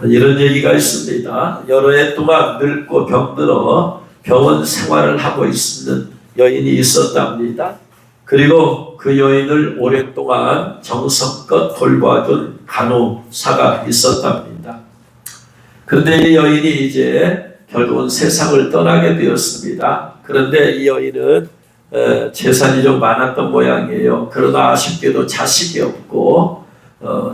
이런 얘기가 있습니다. 여러 해 동안 늙고 병들어 병원 생활을 하고 있는 여인이 있었답니다. 그리고 그 여인을 오랫동안 정성껏 돌봐준 간호사가 있었답니다. 그런데 이 여인이 이제 결국은 세상을 떠나게 되었습니다. 그런데 이 여인은 재산이 좀 많았던 모양이에요. 그러나 아쉽게도 자식이 없고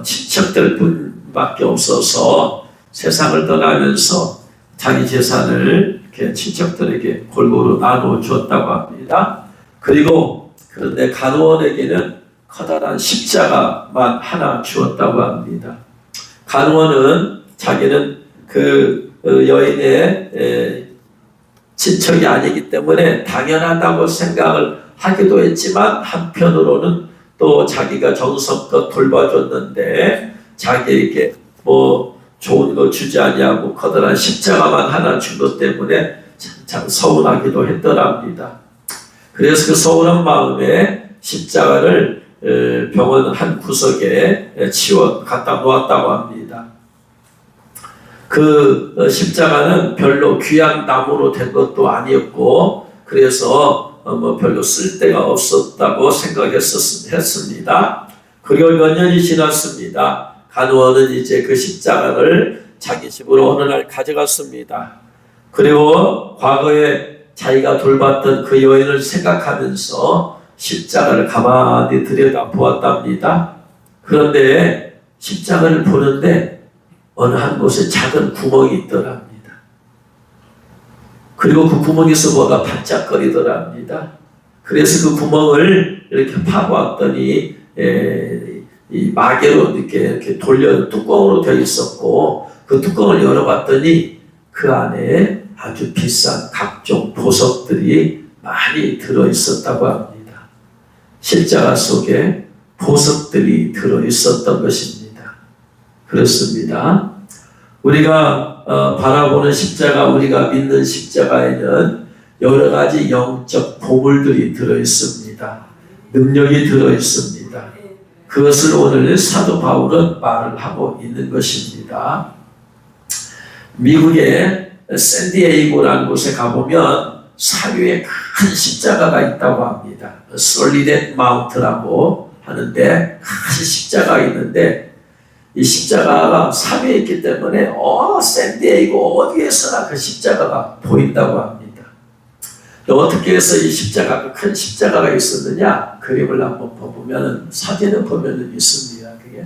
친척들 뿐밖에 없어서 세상을 떠나면서 자기 재산을 이렇게 친척들에게 골고루 나누어 줬다고 합니다. 그런데 간호원에게는 커다란 십자가만 하나 주었다고 합니다. 간호원은 자기는 그 여인의 친척이 아니기 때문에 당연하다고 생각을 하기도 했지만, 한편으로는 또 자기가 정성껏 돌봐줬는데 자기에게 뭐 좋은 거 주지 아니하고 커다란 십자가만 하나 준 것 때문에 참 서운하기도 했더랍니다. 그래서 그 서운한 마음에 십자가를 병원 한 구석에 갖다 놓았다고 합니다. 그 십자가는 별로 귀한 나무로 된 것도 아니었고, 그래서 별로 쓸데가 없었다고 생각했습니다. 그리고 몇 년이 지났습니다. 간호원은 이제 그 십자가를 자기 집으로 어느 날 가져갔습니다. 그리고 과거에 자기가 돌봤던 그 여인을 생각하면서 십자가를 가만히 들여다보았답니다. 그런데 십자가를 보는데 어느 한 곳에 작은 구멍이 있더랍니다. 그리고 그 구멍에서 뭐가 반짝거리더랍니다. 그래서 그 구멍을 이렇게 파보았더니 이 마개로 이렇게 돌려 뚜껑으로 되어 있었고, 그 뚜껑을 열어봤더니 그 안에 아주 비싼 각종 보석들이 많이 들어있었다고 합니다. 십자가 속에 보석들이 들어있었던 것입니다. 그렇습니다. 우리가 바라보는 십자가, 우리가 믿는 십자가에는 여러 가지 영적 보물들이 들어있습니다. 능력이 들어있습니다. 그것을 오늘 사도 바울은 말을 하고 있는 것입니다. 미국의 샌디에이고라는 곳에 가보면 사유에 큰 십자가가 있다고 합니다. 솔리댓 마운트라고 하는데 큰 십자가가 있는데, 이 십자가가 사유에 있기 때문에 샌디에이고 어디에서나 그 십자가가 보인다고 합니다. 어떻게 해서 이 십자가, 큰 십자가가 있었느냐? 그림을 한번 보면, 사진을 보면 있습니다. 그게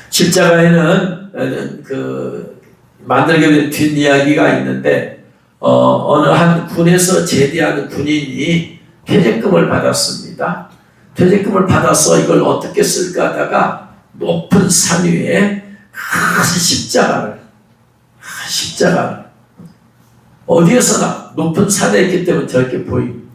십자가에는 그 만들게 된 뒷이야기가 있는데, 어느 한 군에서 제대하는 군인이 퇴직금을 받았습니다. 퇴직금을 받아서 이걸 어떻게 쓸까 하다가 높은 산 위에 큰 십자가를 어디에서나 높은 산에 있기 때문에 저렇게 보입니다.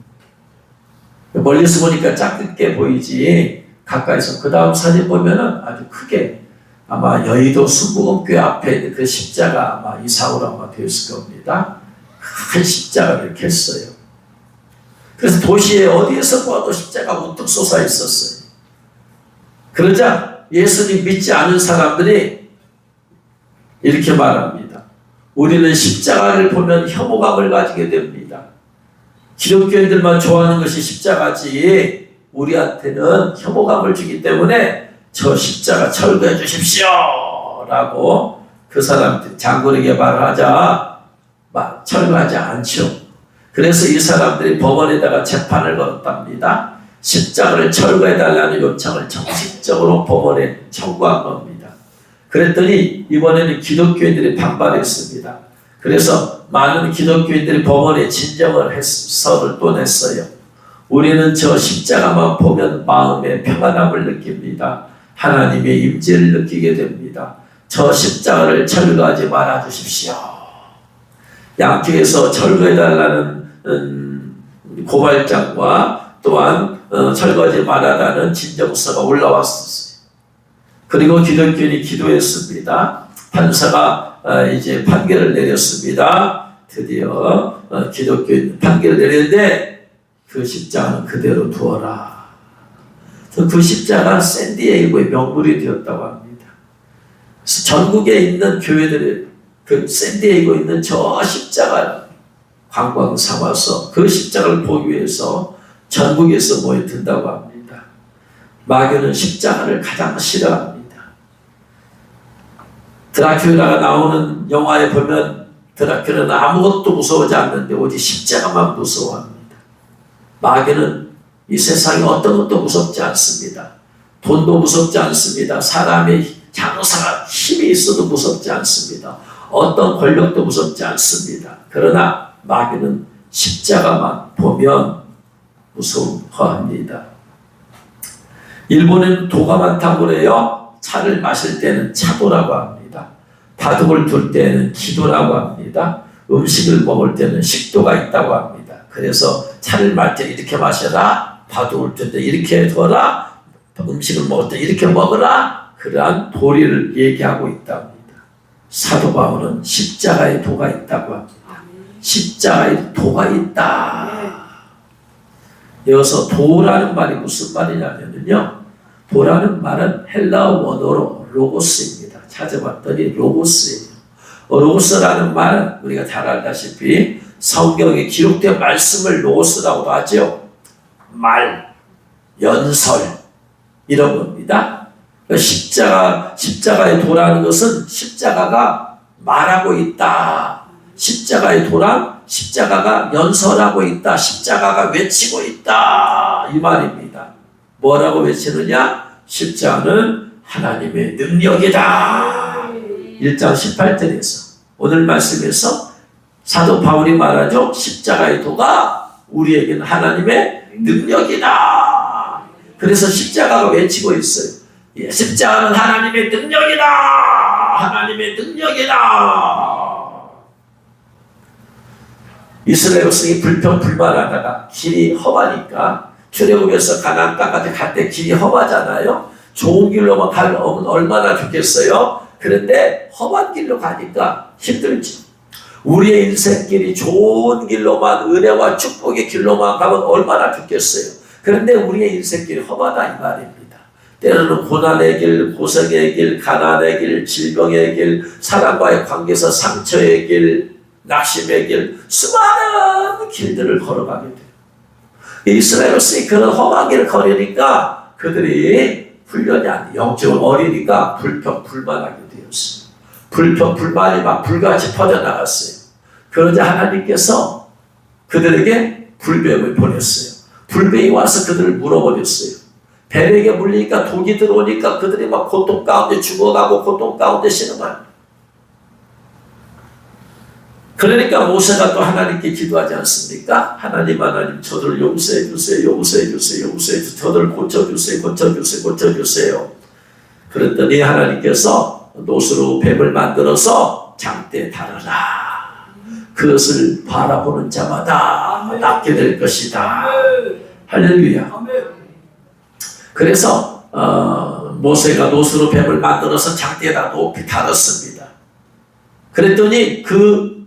멀리서 보니까 작게 보이지 가까이서 그 다음 사진 보면은 아주 크게, 아마 여의도 순복음교회 앞에 있는 그 십자가 아마 이상으로 아마 되었을 겁니다. 큰 십자가를 이렇게 했어요. 그래서 도시에 어디에서 봐도 십자가 우뚝 솟아 있었어요. 그러자 예수님 믿지 않은 사람들이 이렇게 말합니다. 우리는 십자가를 보면 혐오감을 가지게 됩니다. 기독교인들만 좋아하는 것이 십자가지 우리한테는 혐오감을 주기 때문에 저 십자가 철거해 주십시오 라고 그 사람들 장군에게 말하자 철거하지 않죠. 그래서 이 사람들이 법원에다가 재판을 걸었답니다. 십자가를 철거해달라는 요청을 정식적으로 법원에 청구한 겁니다. 그랬더니 이번에는 기독교인들이 반발했습니다. 그래서 많은 기독교인들이 법원에 진정을 서를 또 냈어요. 우리는 저 십자가만 보면 마음의 평안함을 느낍니다. 하나님의 임재를 느끼게 됩니다. 저 십자가를 철거하지 말아 주십시오. 양쪽에서 철거해달라는 고발장과 또한 철거하지 말아라는 진정서가 올라왔었어요. 그리고 기독교인이 기도했습니다. 판사가 이제 판결을 내렸습니다. 드디어 기독교인 판결을 내렸는데 그 십자가는 그대로 두어라. 그 십자가 샌디에이고의 명물이 되었다고 합니다. 전국에 있는 교회들이 그 샌디에이고에 있는 저 십자가를 관광 삼아서 그 십자가를 보기 위해서 전국에서 모여든다고 합니다. 마귀는 십자가를 가장 싫어합니다. 드라큘라가 나오는 영화에 보면 드라큘라는 아무것도 무서워하지 않는데 오직 십자가만 무서워합니다. 마귀는 이 세상에 어떤 것도 무섭지 않습니다. 돈도 무섭지 않습니다. 사람의 장사가 힘이 있어도 무섭지 않습니다. 어떤 권력도 무섭지 않습니다. 그러나 마귀는 십자가만 보면 무서워합니다. 일본에는 도가 많다고 그래요. 차를 마실 때는 차도라고 합니다. 바둑을 둘 때는 기도라고 합니다. 음식을 먹을 때는 식도가 있다고 합니다. 그래서 차를 마실 때 이렇게 마셔라, 바둑을 둘 때 이렇게 둬라, 음식을 먹을 때 이렇게 먹으라, 그러한 도리를 얘기하고 있다고 합니다. 사도 바울은 십자가에 도가 있다고 합니다. 십자가에 도가 있다. 여기서 도라는 말이 무슨 말이냐면요, 도라는 말은 헬라어 원어로 로고스입니다. 찾아봤더니 로고스예요. 로고스라는 말은 우리가 잘 알다시피 성경에 기록된 말씀을 로고스라고도 하죠. 말, 연설 이런 겁니다. 십자가의 도라는 것은 십자가가 말하고 있다. 십자가의 도란, 십자가가 연설하고 있다. 십자가가 외치고 있다. 이 말입니다. 뭐라고 외치느냐? 십자가는 하나님의 능력이다. 1장 18절에서 오늘 말씀에서 사도 바울이 말하죠. 십자가의 도가 우리에게는 하나님의 능력이다. 그래서 십자가가 외치고 있어요. 십자가는 하나님의 능력이다. 하나님의 능력이다. 이스라엘 백성이 불평불만하다가 길이 험하니까 출애굽에서 가나안 땅까지 갈 때 길이 험하잖아요. 좋은 길로만 가면 얼마나 좋겠어요. 그런데 험한 길로 가니까 힘들죠. 우리의 인생길이 좋은 길로만, 은혜와 축복의 길로만 가면 얼마나 좋겠어요. 그런데 우리의 인생길이 험하다 이 말입니다. 때로는 고난의 길, 고생의 길, 가난의 길, 질병의 길, 사람과의 관계에서 상처의 길, 낙심의 길, 수많은 길들을 걸어가게 돼요. 이스라엘 백성이 그런 험한 길을 걸으니까 그들이 훈련이 안 돼요. 영적으로 어리니까 불평불만하게 되었어요. 불평불만이 막 불같이 퍼져나갔어요. 그러자 하나님께서 그들에게 불뱀을 보냈어요. 불뱀이 와서 그들을 물어버렸어요. 뱀에게 물리니까 독이 들어오니까 그들이 막 고통 가운데 죽어가고 고통 가운데 신음하는. 그러니까 모세가 또 하나님께 기도하지 않습니까? 하나님 저들을 용서해 주세요. 용서해 주세요. 용서해 주세요. 저들을 고쳐주세요. 고쳐주세요. 고쳐주세요. 그랬더니 하나님께서 노스로 뱀을 만들어서 장대에 달아라. 그것을 바라보는 자마다 낫게 될 것이다. 할렐루야. 그래서 모세가 노스로 뱀을 만들어서 장대에다 높이 달았습니다. 그랬더니 그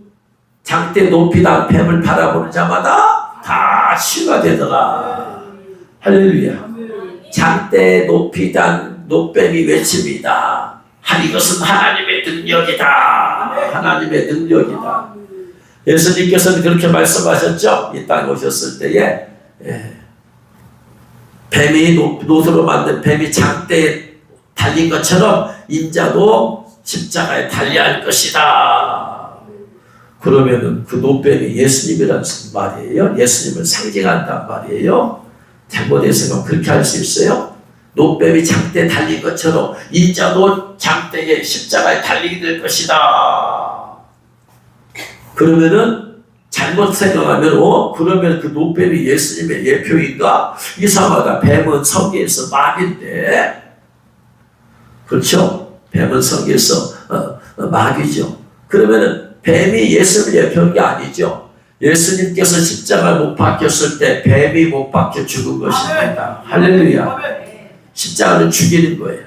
장대 높이 단 뱀을 바라보는 자마다 다 치유가 되더라. 할렐루야. 장대 높이 단 노뱀이 외칩니다. 이것은 하나님의 능력이다. 하나님의 능력이다. 예수님께서는 그렇게 말씀하셨죠. 이 땅에 오셨을 때에 뱀이 노스로 만든 뱀이 장대에 달린 것처럼 인자도 십자가에 달려야 할 것이다. 그러면은 그 노뱀이 예수님이라는 말이에요. 예수님을 상징한단 말이에요. 잘못해서 그렇게 할 수 있어요? 노뱀이 장대에 달린 것처럼 인자도 장대에 십자가에 달리게 될 것이다. 그러면은 잘못 생각하면 그러면 그 노뱀이 예수님의 예표인가? 이상하다. 뱀은 성경에서 마귀인데, 그렇죠? 뱀은 성경에서 마귀죠. 그러면은 뱀이 예수님의 예표인 게 아니죠. 예수님께서 십자가에 못 박혔을 때 뱀이 못 박혀 죽은 것입니다. 할렐루야. 십자가는 죽이는 거예요.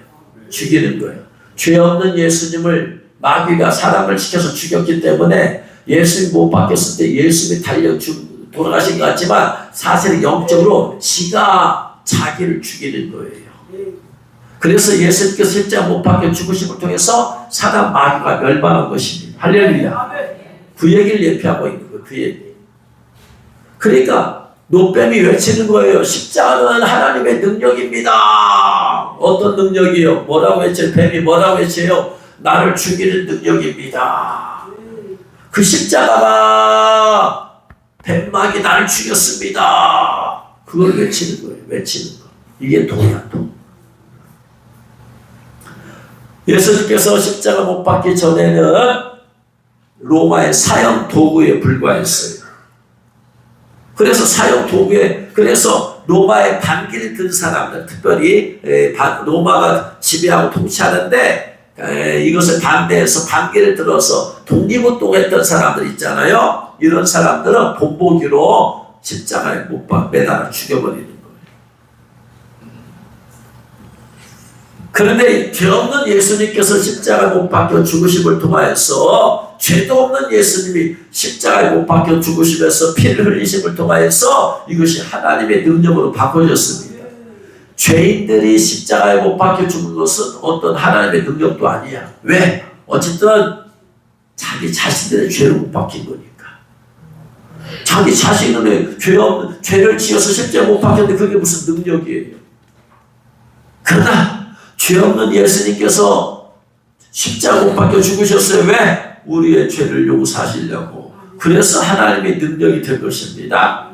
죽이는 거예요. 죄 없는 예수님을 마귀가 사람을 시켜서 죽였기 때문에 예수님 못 박혔을 때 예수님이 돌아가신 것 같지만 사실은 영적으로 지가 자기를 죽이는 거예요. 그래서 예수님께서 십자가 못 박혀 죽으심을 통해서 사단 마귀가 멸망한 것입니다. 할렐루야. 그 얘기를 예표하고 있는 거예요. 그 얘기. 그러니까 노뱀이 외치는 거예요. 십자가는 하나님의 능력입니다. 어떤 능력이요? 뭐라고 외쳐요? 뱀이 뭐라고 외쳐요? 나를 죽이는 능력입니다. 그 십자가가 뱀막이 나를 죽였습니다. 그걸 외치는 거예요. 외치는 거. 이게 도야, 도. 예수님께서 십자가 못 박기 전에는 로마의 사형 도구에 불과했어요. 그래서 사형 도구에, 그래서 로마의 반기를 든 사람들, 특별히 로마가 지배하고 통치하는데 이것을 반대해서 반기를 들어서 독립운동했던 사람들 있잖아요. 이런 사람들은 본보기로 십자가에 못 매달아 죽여버리는 거예요. 그런데 죄 없는 예수님께서 십자가에 못 박혀 죽으심을 통하여서 죄도 없는 예수님이 십자가에 못 박혀 죽으시면서 피를 흘리심을 통하여서 이것이 하나님의 능력으로 바꿔졌습니다. 죄인들이 십자가에 못 박혀 죽은 것은 어떤 하나님의 능력도 아니야. 왜? 어쨌든 자기 자신들의 죄로 못 박힌 거니까. 자기 자신은 죄를 지어서 십자가에 못 박혔는데 그게 무슨 능력이에요. 그러나 죄 없는 예수님께서 십자가 못 박혀 죽으셨어요. 왜? 우리의 죄를 용서하시려고. 그래서 하나님의 능력이 될 것입니다.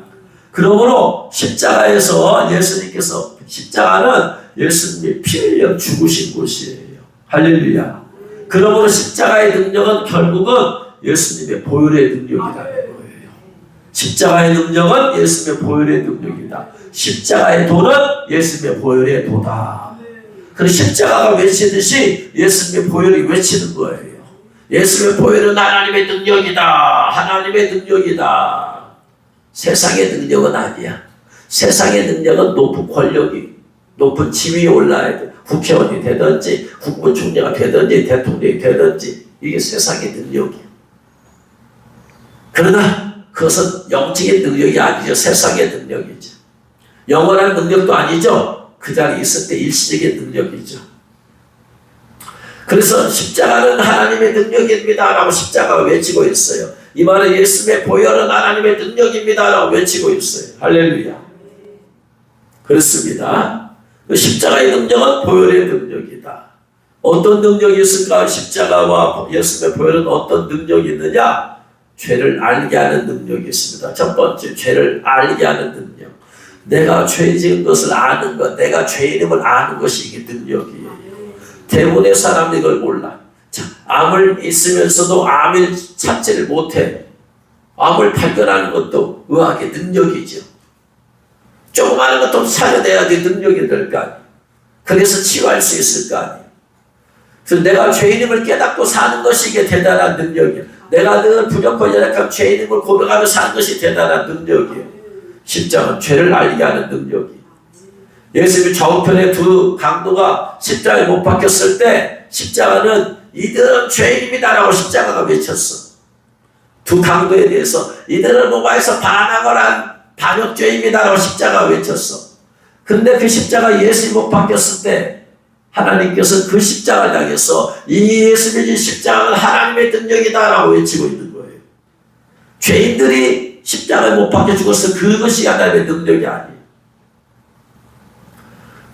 그러므로 십자가에서 예수님께서, 십자가는 예수님이 피 흘려 죽으신 곳이에요. 할렐루야. 그러므로 십자가의 능력은 결국은 예수님의 보혈의 능력이라는 거예요. 십자가의 능력은 예수님의 보혈의 능력이다. 십자가의 도는 예수님의 보혈의 도다. 그 십자가가 외치듯이 예수님의 보혈이 외치는 거예요. 예수님의 보혈은 하나님의 능력이다. 하나님의 능력이다. 세상의 능력은 아니야. 세상의 능력은 높은 권력이, 높은 지위에 올라야 돼. 국회의원이 되든지 국무총리가 되든지 대통령이 되든지 이게 세상의 능력이야. 그러나 그것은 영적인 능력이 아니죠. 세상의 능력이죠. 영원한 능력도 아니죠. 그 자리에 있을 때 일시적인 능력이죠. 그래서 십자가는 하나님의 능력입니다 라고 십자가가 외치고 있어요. 이 말은 예수님의 보혈은 하나님의 능력입니다 라고 외치고 있어요. 할렐루야. 그렇습니다. 십자가의 능력은 보혈의 능력이다. 어떤 능력이 있을까? 십자가와 예수님의 보혈은 어떤 능력이 있느냐? 죄를 알게 하는 능력이 있습니다. 첫 번째, 죄를 알게 하는 능력. 내가 죄 지은 것을 아는 것, 내가 죄인임을 아는 것이 이게 능력이에요. 대부분의 사람들이 이걸 몰라. 자, 암을 있으면서도 암을 찾지를 못해. 암을 발견하는 것도 의학의 능력이죠. 조그마한 것도 찾아내야지 능력이 될 거 아니에요. 그래서 치유할 수 있을 거 아니에요. 그래서 내가 죄인임을 깨닫고 사는 것이 이게 대단한 능력이에요. 내가 늘 부족하고 연약한 죄인임을 고백하며 사는 것이 대단한 능력이에요. 십자가는 죄를 알게 하는 능력이. 예수님이 좌우편에 두 강도가 십자가에 못 박혔을 때 십자가는 이들은 죄인입니다라고 십자가가 외쳤어. 두 강도에 대해서 이들은 로마에서 반항을 반역죄입니다라고 십자가가 외쳤어. 근데 그 십자가 예수님이 못 박혔을 때 하나님께서 그 십자가를 향해서 이 예수님의 십자가는 하나님의 능력이다라고 외치고 있는 거예요. 죄인들이 십자가에 못 박혀 죽었어. 그것이 하나님의 능력이 아니에요.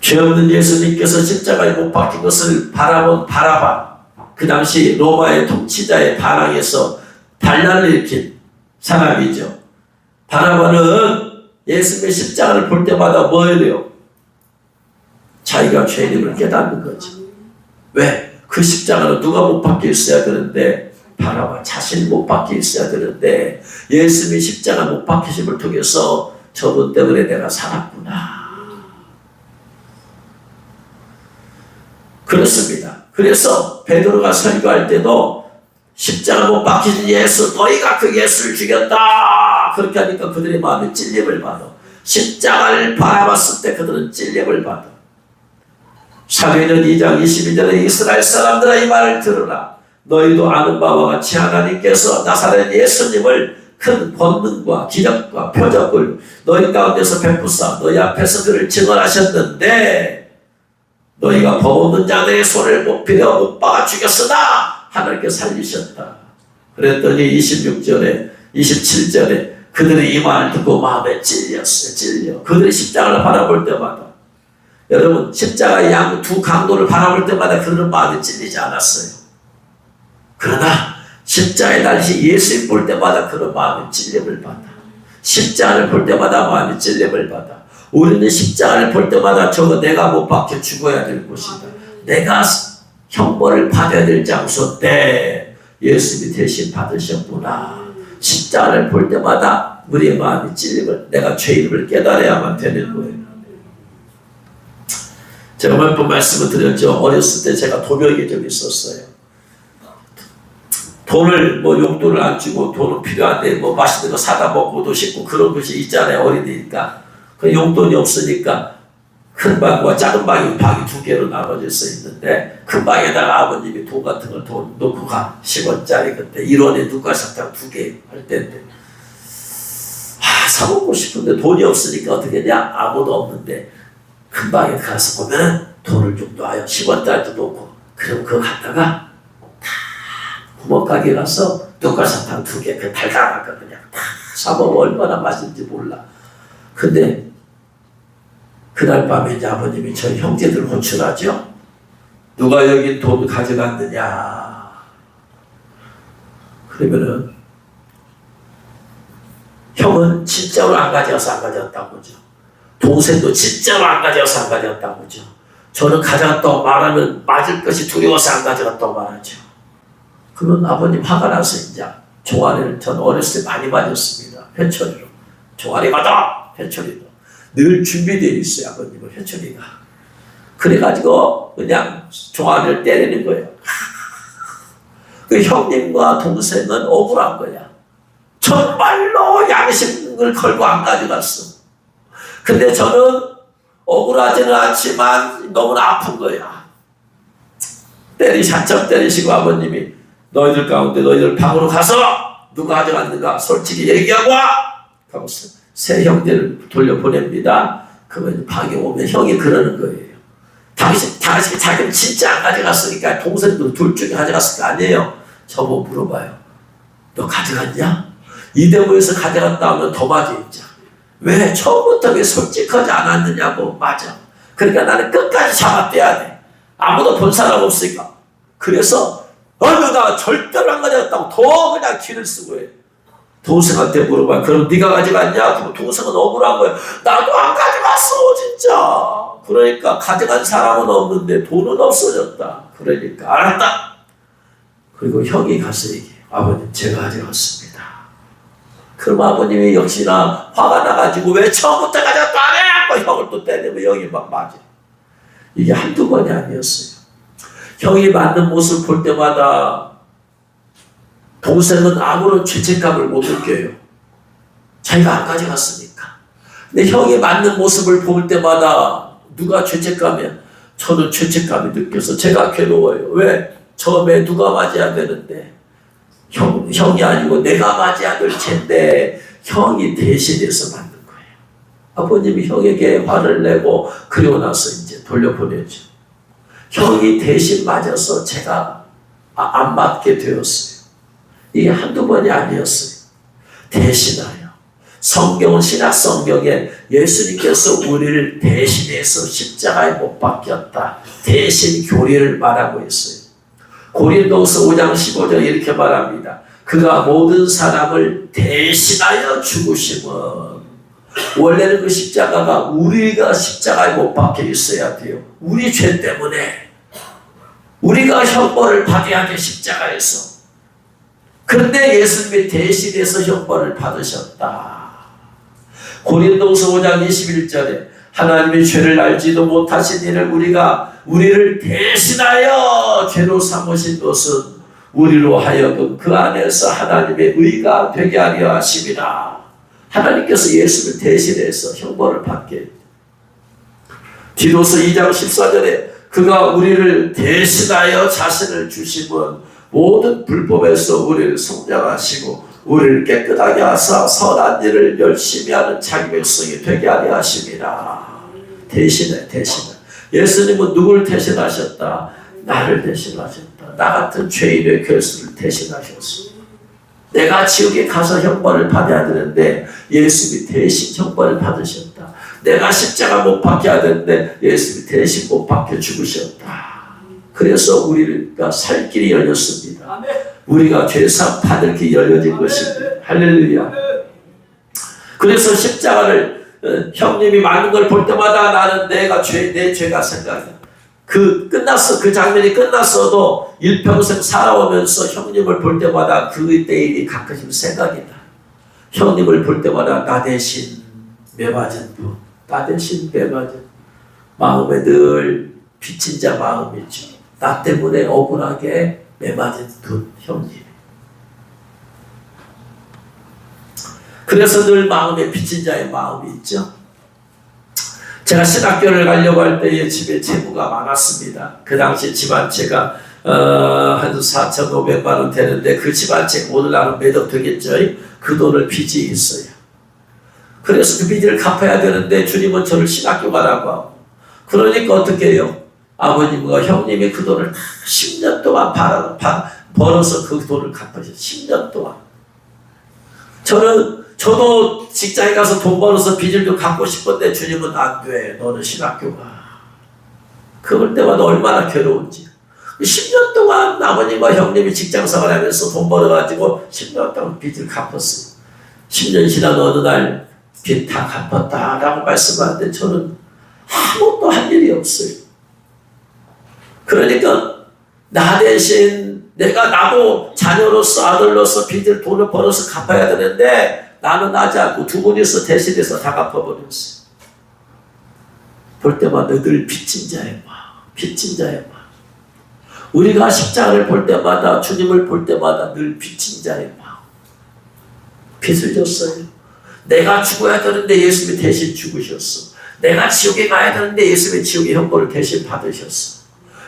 죄 없는 예수님께서 십자가에 못 박힌 것을 바라본 바라바, 그 당시 로마의 통치자의 반항에서 반란을 일으킨 사람이죠. 바라바는 예수님의 십자가를 볼 때마다 뭐 해요? 자기가 죄인임을 깨닫는 거죠. 왜? 그 십자가는 누가 못 박혀 있어야 되는데 바라바 자신이 못 박혀 있어야 되는데 예수님이 십자가 못 박히심을 통해서 저분 때문에 내가 살았구나. 그렇습니다. 그래서 베드로가 설교할 때도 십자가 못 박히신 예수, 너희가 그 예수를 죽였다. 그렇게 하니까 그들의 마음에 찔림을 받아. 십자가를 바라봤을 때 그들은 찔림을 받아. 사도행전 2장 22절에 이스라엘 사람들아 이 말을 들으라. 너희도 아는 바와 같이 하나님께서 나사렛 예수님을 큰 권능과 기적과 표적을 너희 가운데서 베푸사 너희 앞에서 그를 증언하셨는데 너희가 법 없는 자들의 손을 뽑히려 못 박아 죽였으나 하나님께 살리셨다. 그랬더니 26절에 27절에 그들이 이 말을 듣고 마음에 찔려. 그들이 십자가를 바라볼 때마다, 여러분 십자가의 양 두 강도를 바라볼 때마다 그들은 마음에 찔리지 않았어요. 그러나 십자가의 날씨 예수님 볼 때마다 그런 마음의 찔림을 받아. 십자가를 볼 때마다 마음의 찔림을 받아. 우리는 십자가를 볼 때마다 저거 내가 못 박혀 죽어야 될 곳이다. 내가 형벌을 받아야 될 장소인데 예수님이 대신 받으셨구나. 십자가를 볼 때마다 우리의 마음의 찔림을, 내가 죄인임을 깨달아야만 되는 거예요. 제가 몇 번 말씀을 드렸죠. 어렸을 때 제가 도벽이 좀 있었어요. 돈을 용돈을 안 주고 돈은 필요한데 맛있는 거 사다 먹고도 싶고 그런 것이 있잖아요. 어린이니까. 그 용돈이 없으니까 큰 방과 작은 방이 두 개로 나눠져 있는데 큰 방에다가 아버님이 돈 같은 걸 돈 놓고 가. 10원짜리 그때 1원에 눈가사탕 2개 할 때인데 사 먹고 싶은데 돈이 없으니까 어떻게 했냐? 아무도 없는데 큰 방에 가서 보면 돈을 좀 놔요. 10원짜리도 놓고. 그럼 그거 갖다가 구멍가게 가서 눈가사탕 2개 그 달달한 거 그냥 다 사먹으면 얼마나 맛있는지 몰라. 근데 그날 밤에 이제 아버님이 저희 형제들 호출하죠. 누가 여기 돈 가져갔느냐. 그러면은 형은 진짜로 안 가져가서 안 가져갔다고 하죠. 동생도 진짜로 안 가져가서 안 가져갔다고 하죠. 저는 가져갔다고 말하면 맞을 것이 두려워서 안 가져갔다고 말하죠. 그러면 아버님 화가 나서 이제 종아리를, 전 어렸을 때 많이 맞았습니다. 회초리로. 종아리 맞아! 회초리로. 늘 준비되어 있어요, 아버님은 회초리가. 그래가지고 그냥 종아리를 때리는 거예요. 그 형님과 동생은 억울한 거야. 정말로 양심을 걸고 안 가져갔어. 근데 저는 억울하지는 않지만 너무나 아픈 거야. 한참 때리시고 아버님이 너희들 가운데 너희들 방으로 가서 누가 가져갔는가 솔직히 얘기하고 와! 하고 세 형제를 돌려보냅니다. 그러면 방에 오면 형이 그러는 거예요. 자기는 진짜 안 가져갔으니까 동생도 둘 중에 가져갔을 거 아니에요. 저보고 물어봐요. 너 가져갔냐? 이대모에서 가져갔다 하면 더 맞아 있자. 왜? 처음부터 왜 솔직하지 않았느냐고. 맞아. 그러니까 나는 끝까지 잡아떼야 돼. 아무도 본 사람 없으니까. 그래서 나 절대로 안 가져갔다고 더 그냥 기를 쓰고 해. 동생한테 물어봐. 그럼 네가 가져갔냐? 그럼 동생은 억울한 거야. 나도 안 가져갔어 진짜. 그러니까 가져간 사람은 없는데 돈은 없어졌다. 그러니까 알았다. 그리고 형이 가서 얘기해. 아버님 제가 가져갔습니다. 그럼 아버님이 역시나 화가 나가지고 왜 처음부터 가져갔다 안 해? 형을 또 때리면 형이 막 맞아. 이게 한두 번이 아니었어요. 형이 맞는 모습을 볼 때마다 동생은 아무런 죄책감을 못 느껴요. 자기가 안 가져갔으니까. 근데 형이 맞는 모습을 볼 때마다 누가 죄책감이야? 저는 죄책감이 느껴서 제가 괴로워요. 왜? 처음에 누가 맞아야 되는데 형이 아니고 내가 맞아야 될 텐데 형이 대신해서 맞는 거예요. 아버님이 형에게 화를 내고 그리고 나서 이제 돌려보내죠. 형이 대신 맞아서 제가 안 맞게 되었어요. 이게 한두 번이 아니었어요. 대신하여. 성경은 신약 성경에 예수님께서 우리를 대신해서 십자가에 못 박혔다. 대신 교리를 말하고 있어요. 고린도서 5장 15절 이렇게 말합니다. 그가 모든 사람을 대신하여 죽으심은 원래는 그 십자가가 우리가 십자가에 못 박혀 있어야 돼요. 우리 죄 때문에 우리가 형벌을 받아야 돼 십자가에서. 그런데 예수님이 대신해서 형벌을 받으셨다. 고린도서 5장 21절에 하나님의 죄를 알지도 못하신 이를 우리를 대신하여 죄로 삼으신 것은 우리로 하여금 그 안에서 하나님의 의가 되게 하려 하심이라. 하나님께서 예수를 대신해서 형벌을 받게 했다. 디도서 2장 14절에 그가 우리를 대신하여 자신을 주심은 모든 불법에서 우리를 성량하시고 우리를 깨끗하게 하사 선한 일을 열심히 하는 자기 백성이 되게 하려 하심이라. 대신해. 예수님은 누굴 대신하셨다? 나를 대신하셨다. 나 같은 죄인의 결수를 대신하셨어. 내가 지옥에 가서 형벌을 받아야 되는데 예수님이 대신 형벌을 받으셨다. 내가 십자가 못 박혀야 되는데 예수님이 대신 못 박혀 죽으셨다. 그래서 우리가 살 길이 열렸습니다. 우리가 죄사함 받을 길이 열려진 것입니다. 할렐루야. 그래서 십자가를 형님이 맞는 걸 볼 때마다 나는 내 죄가 생각나. 끝났어. 그 장면이 끝났어도 일평생 살아오면서 형님을 볼 때마다 그때 일이 가끔씩 생각이 나. 형님을 볼 때마다 나 대신 매맞은 분, 나 대신 매맞은 마음에 늘 빚진 자 마음이죠. 나 때문에 억울하게 매맞은 분, 형님. 그래서 늘 마음에 빚진 자의 마음이 있죠. 제가 신학교를 가려고 할 때에 집에 채무가 많았습니다. 그 당시 집 한 채가 한 4,500만 원 되는데 그 집 한 채 오늘날은 매덕 되겠죠. 그 돈을 빚이 있어요. 그래서 그 빚을 갚아야 되는데 주님은 저를 신학교 가라고 하고, 그러니까 어떻게 해요? 아버님과 형님이 그 돈을 다 10년 동안 벌어서 그 돈을 갚으셨어요. 10년 동안. 저도 직장에 가서 돈 벌어서 빚을 좀 갚고 싶은데 주님은 안 돼. 너는 신학교 가. 그럴 때마다 얼마나 괴로운지. 10년 동안 아버님과 형님이 직장 생활하면서 돈 벌어가지고 10년 동안 빚을 갚았어요. 10년 지난 어느 날 빚 다 갚았다라고 말씀하는데 저는 아무것도 할 일이 없어요. 그러니까 나 대신 나도 자녀로서 아들로서 돈을 벌어서 갚아야 되는데 나는 하지 않고 두 분이서 대신해서 다 갚아버렸어요. 볼 때마다 늘 빚진 자의 마음, 빚진 자의 마음. 우리가 십자가를 볼 때마다, 주님을 볼 때마다 늘 빚진 자의 마음. 빚을 졌어요. 내가 죽어야 되는데 예수님이 대신 죽으셨어. 내가 지옥에 가야 되는데 예수님이 지옥의 형벌을 대신 받으셨어.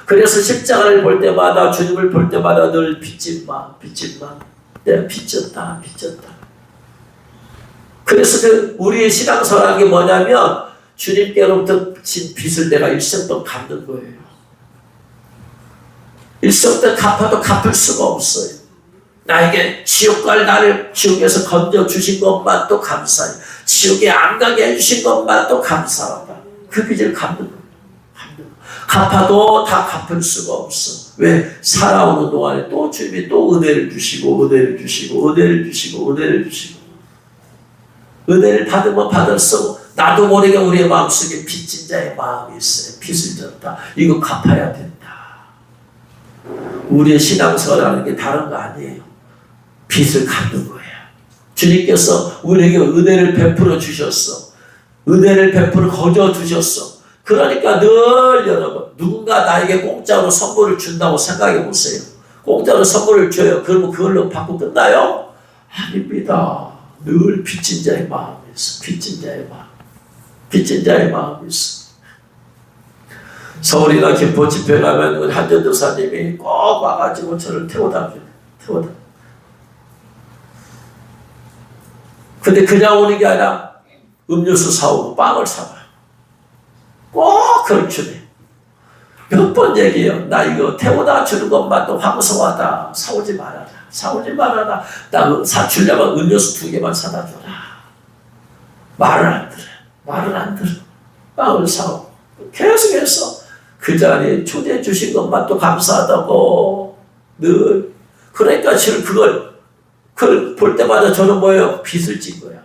그래서 십자가를 볼 때마다, 주님을 볼 때마다 늘 빚진 마음, 빚진 마음. 내가 빚졌다. 그래서 우리의 신앙생활한 게 뭐냐면 주님께로부터 진 빚을 내가 일생 동안 갚는 거예요. 일생 동안 갚아도 갚을 수가 없어요. 나에게 지옥 갈 나를 지옥에서 건져주신 것만 또 감사해요. 지옥에 안 가게 해주신 것만 또 감사하다. 그 빚을 갚는 거예요. 갚아도 다 갚을 수가 없어. 왜? 살아오는 동안에 또 주님이 또 은혜를 주시고 은혜를 받으면 받을수록 나도 모르게 우리의 마음속에 빚진 자의 마음이 있어요. 빚을 졌다. 이거 갚아야 된다. 우리의 신앙생활이라는 게 다른 거 아니에요. 빚을 갚는 거예요. 주님께서 우리에게 은혜를 베풀어 주셨어. 은혜를 베풀어 거저 주셨어. 그러니까 늘 여러분, 누군가 나에게 공짜로 선물을 준다고 생각해 보세요. 공짜로 선물을 줘요. 그러면 그걸로 받고 끝나요? 아닙니다. 늘 빚진 자의 마음이 있어. 빚진 자의 마음이 있어. 서울이나 김포 집회 가면 한전도사님이 꼭 와가지고 저를 태워다. 근데 그냥 오는 게 아니라 음료수 사오고 빵을 사와요. 꼭 그걸 주네. 몇 번 얘기해요. 나 이거 태워다 주는 것만도 황송하다. 사오지 말아라. 나 주려면 음료수 2개만 사다 줘라. 말을 안 들어. 빵을 사오고. 계속해서 그 자리에 초대해 주신 것만 또 감사하다고 늘. 그러니까 지금 그걸 볼 때마다 저는 뭐예요? 빚을 진 거야.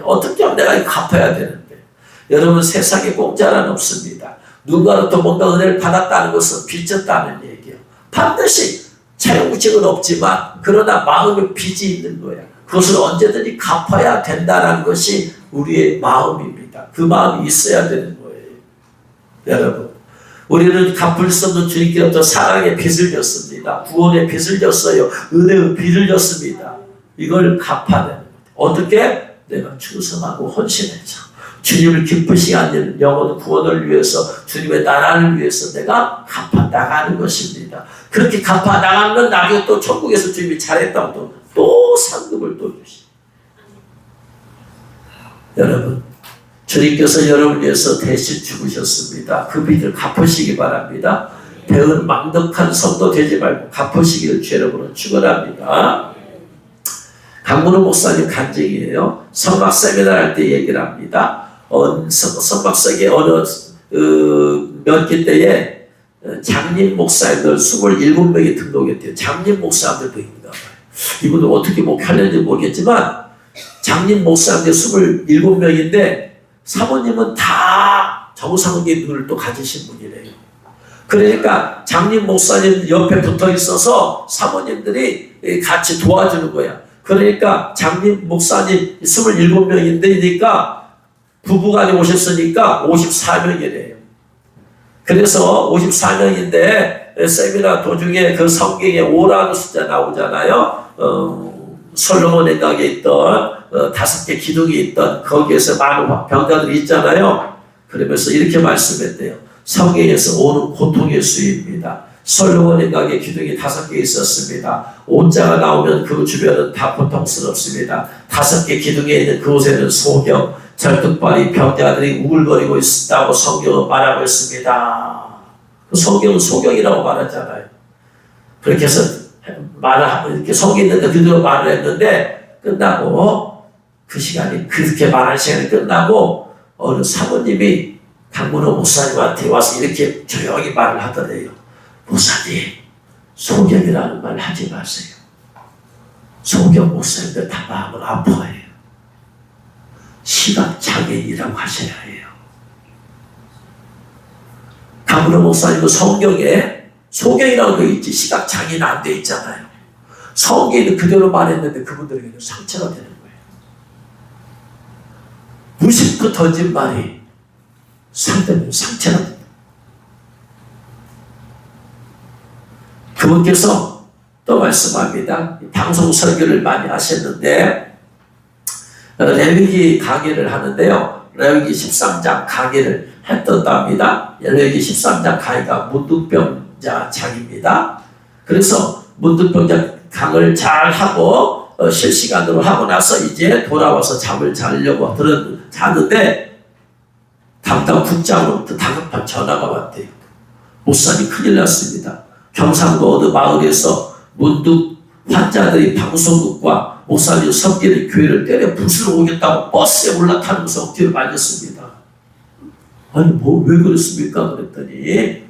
어떻게 하면 내가 이거 갚아야 되는데. 여러분, 세상에 공짜는 없습니다. 누군가로부터 뭔가 은혜를 받았다는 것은 빚졌다는 얘기예요. 반드시 차용구책은 없지만 그러나 마음에 빚이 있는 거야. 그것을 언제든지 갚아야 된다는 것이 우리의 마음입니다. 그 마음이 있어야 되는 거예요. 여러분, 우리는 갚을 수 없는 주님께로부터 사랑의 빚을 졌습니다. 구원의 빚을 졌어요. 은혜의 빚을 졌습니다. 이걸 갚아야 되는 거예요. 어떻게? 내가 충성하고 헌신해서 주님을 기쁘시게 하는 영혼 구원을 위해서, 주님의 나라를 위해서 내가 갚아 나가는 것입니다. 그렇게 갚아 나가면 나중에 또 천국에서 주님이 잘했다고 또 상급을 또 주시. 여러분, 주님께서 여러분을 위해서 대신 죽으셨습니다. 그 빚을 갚으시기 바랍니다. 배은 망덕한 성도 되지 말고 갚으시기를 죄력으로 축원합니다. 강문호 목사님 간증이에요. 선박 세미나를 할 때 얘기를 합니다. 선박석에 어느 몇 기 때에 장님 목사님들 27명이 등록했대요. 장님 목사님들도 있는가 봐요. 이분들 어떻게 목회하는지 모르겠지만 장님 목사님들 27명인데 사모님은 다 정상기능을 또 가지신 분이래요. 그러니까 장님 목사님 옆에 붙어 있어서 사모님들이 같이 도와주는 거야. 그러니까 장님 목사님 27명인데니까 부부간에 오셨으니까 54명이래요. 그래서 54명인데 세미나 도중에 그 성경에 5라는 숫자 나오잖아요. 솔로몬의 닭에 있던 5개 기둥이 있던 거기에서 많은 병자들이 있잖아요. 그러면서 이렇게 말씀했대요. 성경에서 오는 고통의 수입니다. 솔로몬의 닭에 기둥이 5개 있었습니다. 온자가 나오면 그 주변은 다 고통스럽습니다. 5개 기둥에 있는 그곳에는 소경, 절뚝발이 병자들이 우글거리고 있다고 성경은 말하고 있습니다. 그 성경은 소경이라고 말하잖아요. 그렇게 해서 이렇게 성경에 있는데 그대로 말을 했는데 끝나고 그 시간이 그렇게 말할 시간이 끝나고 어느 사모님이 강문호 목사님한테 와서 이렇게 조용히 말을 하더래요. 목사님, 소경이라는 말 하지 마세요. 소경 목사님들 다 마음을 아파해요. 시각장애인이라고 하셔야 해요. 강문호 목사님은 성경에 소경이라고 되어 있지 시각장애인 안 되어 있잖아요. 성경에는 그대로 말했는데 그분들에게는 상처가 되는 거예요. 무심코 던진 말이 상대는 상처가 됩니다. 그분께서 또 말씀합니다. 방송 설교를 많이 하셨는데 레위기 강의를 하는데요. 레위기 13장 강의를 했던답니다. 레위기 13장 강의가 문둥병자 장입니다. 그래서 문둥병자 강을 잘 하고 실시간으로 하고 나서 이제 돌아와서 잠을 자려고 자는데 담당 국장으로부터 다급한 전화가 왔대요. 목사님 큰일 났습니다. 경상도 어느 마을에서 문둥 환자들이 방송국과 목사님 섞이는 교회를 때려 부수러 오겠다고 버스에 올라타면서 억지로 말렸습니다. 아니 왜 그랬습니까? 그랬더니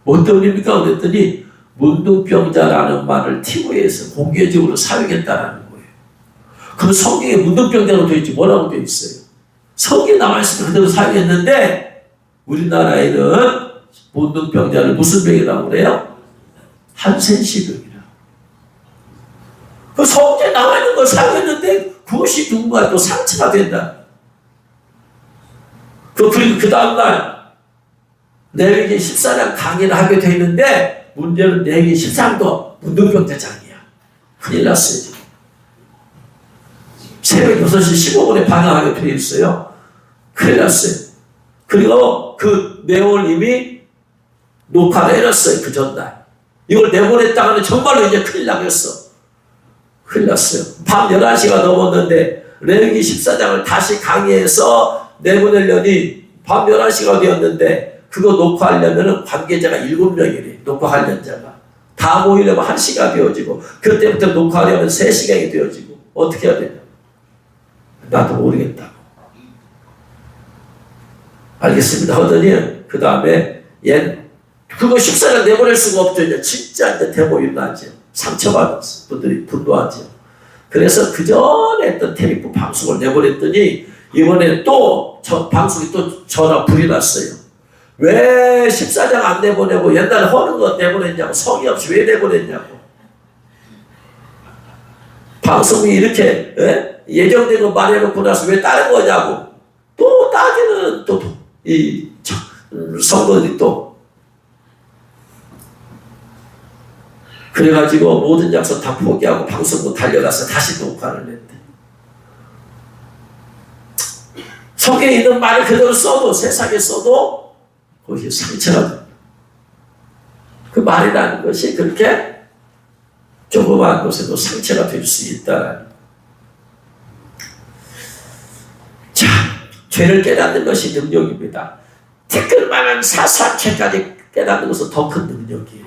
뭐 때문입니까? 그랬더니 문둥병자라는 말을 TV에서 공개적으로 사용했다라는 거예요. 그럼 성경에 문둥병자로 되어 있지 뭐라고 되어 있어요? 성경에 나와 있으면 그대로 사용했는데 우리나라에는 문둥병자를 무슨 병이라고 그래요? 한센시병이라. 그 성경에 나와 있는 걸 사용했는데 그것이 누군가 또 상처가 된다. 그리고 그 다음날 레위기 14장 강의를 하게 돼 있는데 문제는 레위기 13도 문둥병자장이야. 큰일 났어요. 지금. 새벽 6시 15분에 방영하게 돼 있어요. 큰일 났어요. 그리고 그 내용을 이미 녹화를 해놨어요. 그 전날. 이걸 내보냈다가는 정말로 이제 큰일 나겠어. 큰일 났어요. 밤 11시가 넘었는데 레위기 14장을 다시 강의해서 내보내려니 밤 11시가 되었는데 그거 녹화하려면 관계자가 7명이래. 녹화하려는 자가. 다 모이려면 1시가 되어지고 그때부터 녹화하려면 3시간이 되어지고 어떻게 해야 되냐. 나도 모르겠다고. 알겠습니다. 하더니 그 다음에 그거 14장 내보낼 수가 없죠. 이제 진짜 이제 대모 일어나죠. 상처받은 분들이 분노하죠. 그래서 그 전에 했던 텔레비전 방송을 내보냈더니 이번에 또 방송이 또 전화 불이 났어요. 왜 14장 안 내보내고 옛날에 허는 거 내보냈냐고. 성의 없이 왜 내보냈냐고. 방송이 이렇게 예정된 거 말해놓고 나서 왜 다른 거냐고. 또 따지는 이 성도들이 또 그래가지고 모든 약속 다 포기하고 방송국 달려가서 다시 녹화를 냈대. 속에 있는 말을 그대로 써도 세상에 써도 거기에 상처가 됩니다. 그 말이라는 것이 그렇게 조그마한 곳에도 상처가 될 수 있다라는. 자, 죄를 깨닫는 것이 능력입니다. 티끌만한 사소한 죄까지 깨닫는 것은 더 큰 능력이에요.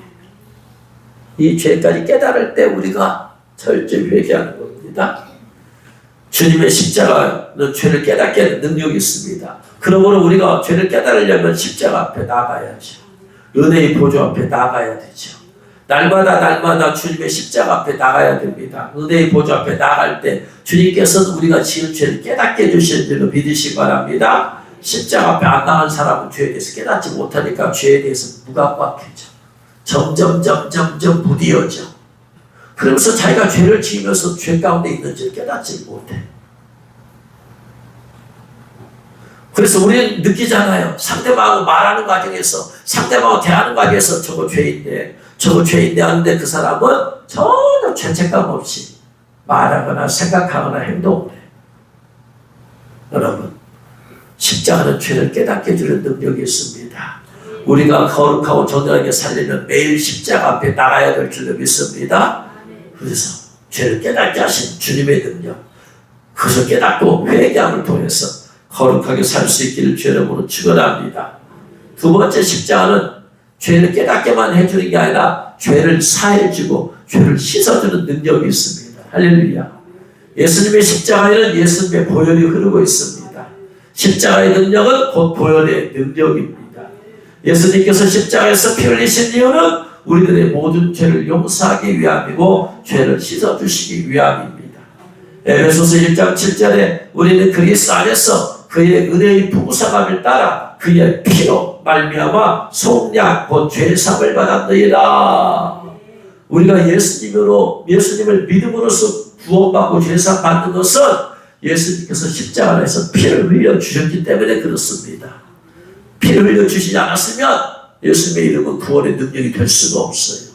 이 죄까지 깨달을 때 우리가 철저히 회개하는 겁니다. 주님의 십자가는 죄를 깨닫게 하는 능력이 있습니다. 그러므로 우리가 죄를 깨달으려면 십자가 앞에 나가야죠. 은혜의 보좌 앞에 나가야 되죠. 날마다 주님의 십자가 앞에 나가야 됩니다. 은혜의 보좌 앞에 나갈 때 주님께서는 우리가 지은 죄를 깨닫게 해주시는 줄로 믿으시기 바랍니다. 십자가 앞에 안 나간 사람은 죄에 대해서 깨닫지 못하니까 죄에 대해서 무감각해져. 점점 무디어져. 그러면서 자기가 죄를 지으면서 죄 가운데 있는지를 깨닫지 못해. 그래서 우리는 느끼잖아요. 상대방하고 말하는 과정에서, 상대방하고 대하는 과정에서 저거 죄인데 하는데 그 사람은 전혀 죄책감 없이 말하거나 생각하거나 행동을 해. 여러분, 십자가는 죄를 깨닫게 해주는 능력이 있습니다. 우리가 거룩하고 정결하게 살려면 매일 십자가 앞에 나가야 될 줄로 믿습니다. 그래서 죄를 깨닫게 하신 주님의 능력, 그것을 깨닫고 회개함을 통해서 거룩하게 살 수 있기를 주의 이름으로 축원합니다. 두 번째 십자가는 죄를 깨닫게만 해주는 게 아니라 죄를 사해주고 죄를 씻어주는 능력이 있습니다. 할렐루야. 예수님의 십자가에는 예수님의 보혈이 흐르고 있습니다. 십자가의 능력은 곧 보혈의 능력입니다. 예수님께서 십자가에서 피 흘리신 이유는 우리들의 모든 죄를 용서하기 위함이고 죄를 씻어주시기 위함입니다. 에베소서 1장 7절에 우리는 그리스도 안에서 그의 은혜의 풍성함을 따라 그의 피로 말미암아 속량 곧 죄사함을 받았느니라. 우리가 예수님을 믿음으로써 구원받고 죄사함 받는 것은 예수님께서 십자가에서 피를 흘려주셨기 때문에 그렇습니다. 피를 흘려주시지 않았으면 예수님의 이름은 구원의 능력이 될 수가 없어요.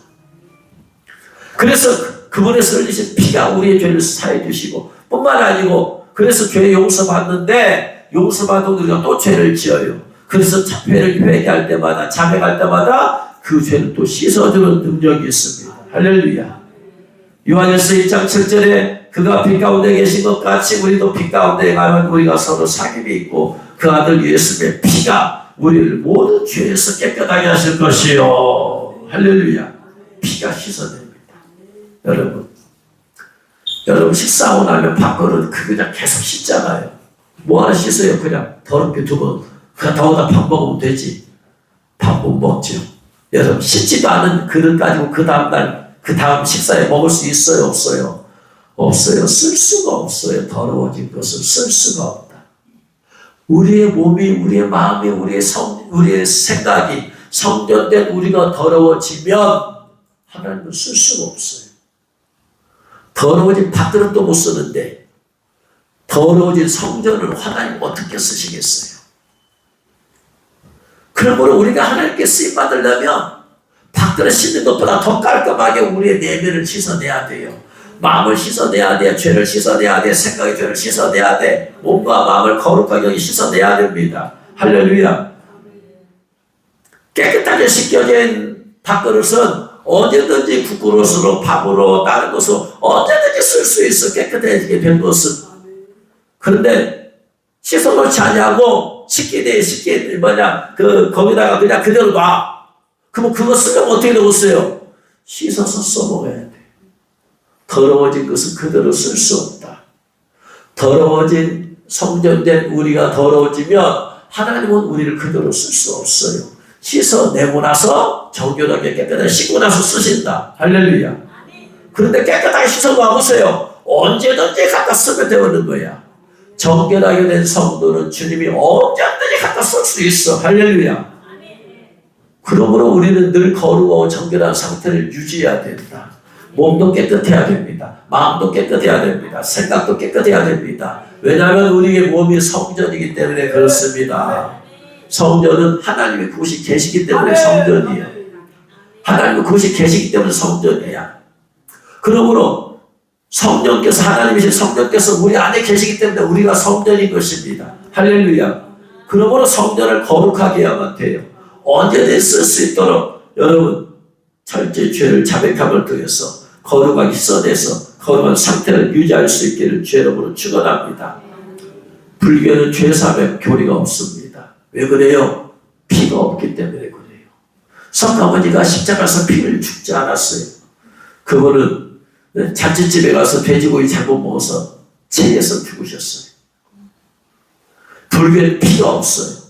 그래서 그분에서 흘리신 피가 우리의 죄를 사해 주시고 뿐만 아니고 그래서 죄 용서받는데 용서받은 우리가 또 죄를 지어요. 그래서 죄를 회개할 때마다 자백할 때마다 그 죄를 또 씻어주는 능력이 있습니다. 할렐루야. 요한일서 1장 7절에 그가 빛 가운데 계신 것 같이 우리도 빛 가운데 가면 우리가 서로 사귐이 있고 그 아들 예수님의 피가 우리를 모든 죄에서 깨끗하게 하실 것이요. 할렐루야. 피가 씻어냅니다. 여러분 식사하고 나면 밥그릇 그냥 계속 씻잖아요. 뭐 하나 씻어요. 그냥 더럽게 두고 그냥 더우다 밥 먹으면 되지. 밥 못 먹죠. 여러분 씻지도 않은 그릇 가지고 그 다음 식사에 먹을 수 있어요? 없어요? 없어요. 쓸 수가 없어요. 더러워진 것을 쓸 수가 없다. 우리의 몸이, 우리의 마음이, 우리의 생각이 성전된 우리가 더러워지면 하나님은 쓸 수가 없어요. 더러워진 밥그릇도 못 쓰는데 더러워진 성전을 하나님 어떻게 쓰시겠어요? 그러므로 우리가 하나님께 쓰임받으려면 밥그릇 씻는 것보다 더 깔끔하게 우리의 내면을 씻어내야 돼요. 마음을 씻어내야 돼. 죄를 씻어내야 돼. 생각의 죄를 씻어내야 돼. 몸과 마음을 거룩하게 씻어내야 됩니다. 할렐루야. 깨끗하게 씻겨진 밥그릇은 언제든지 국그릇으로 밥으로 다른 것으로 언제든지 쓸 수 있어. 깨끗해지게 된 것은. 그런데 씻어놓지 않냐고 거기다가 그냥 그대로 놔. 그러면 그거 쓰면 어떻게 되겠어요? 씻어서 써먹어야 돼. 더러워진 것은 그대로 쓸 수 없다. 더러워진 성전된 우리가 더러워지면 하나님은 우리를 그대로 쓸 수 없어요. 씻어내고 나서 정결하게 깨끗하게 씻고 나서 쓰신다. 할렐루야. 그런데 깨끗하게 씻어놔 보세요. 언제든지 갖다 쓰면 되는 거야. 정결하게 된 성도는 주님이 언제든지 갖다 쓸 수 있어. 할렐루야. 그러므로 우리는 늘 거룩하고 정결한 상태를 유지해야 된다. 몸도 깨끗해야 됩니다. 마음도 깨끗해야 됩니다. 생각도 깨끗해야 됩니다. 왜냐하면 우리의 몸이 성전이기 때문에 그렇습니다. 성전은 하나님의 그곳이 계시기 때문에 성전이에요. 하나님의 그곳이 계시기 때문에 성전이야. 그러므로 하나님이신 성령께서 우리 안에 계시기 때문에 우리가 성전인 것입니다. 할렐루야. 그러므로 성전을 거룩하게 해야만 돼요. 언제든지 쓸 수 있도록 여러분 철저히 죄를 자백함을 통해서 거룩하게 씻어내서 거룩한 상태를 유지할 수 있기를 주의 이름으로 축원합니다. 불교는 죄사함의 교리가 없습니다. 왜 그래요? 피가 없기 때문에 그래요. 성가모니가 십자가에서 피를 죽지 않았어요. 그거는 잔치집에 가서 돼지고기 잘못 먹어서 체해서 죽으셨어요. 불교에는 피가 없어요.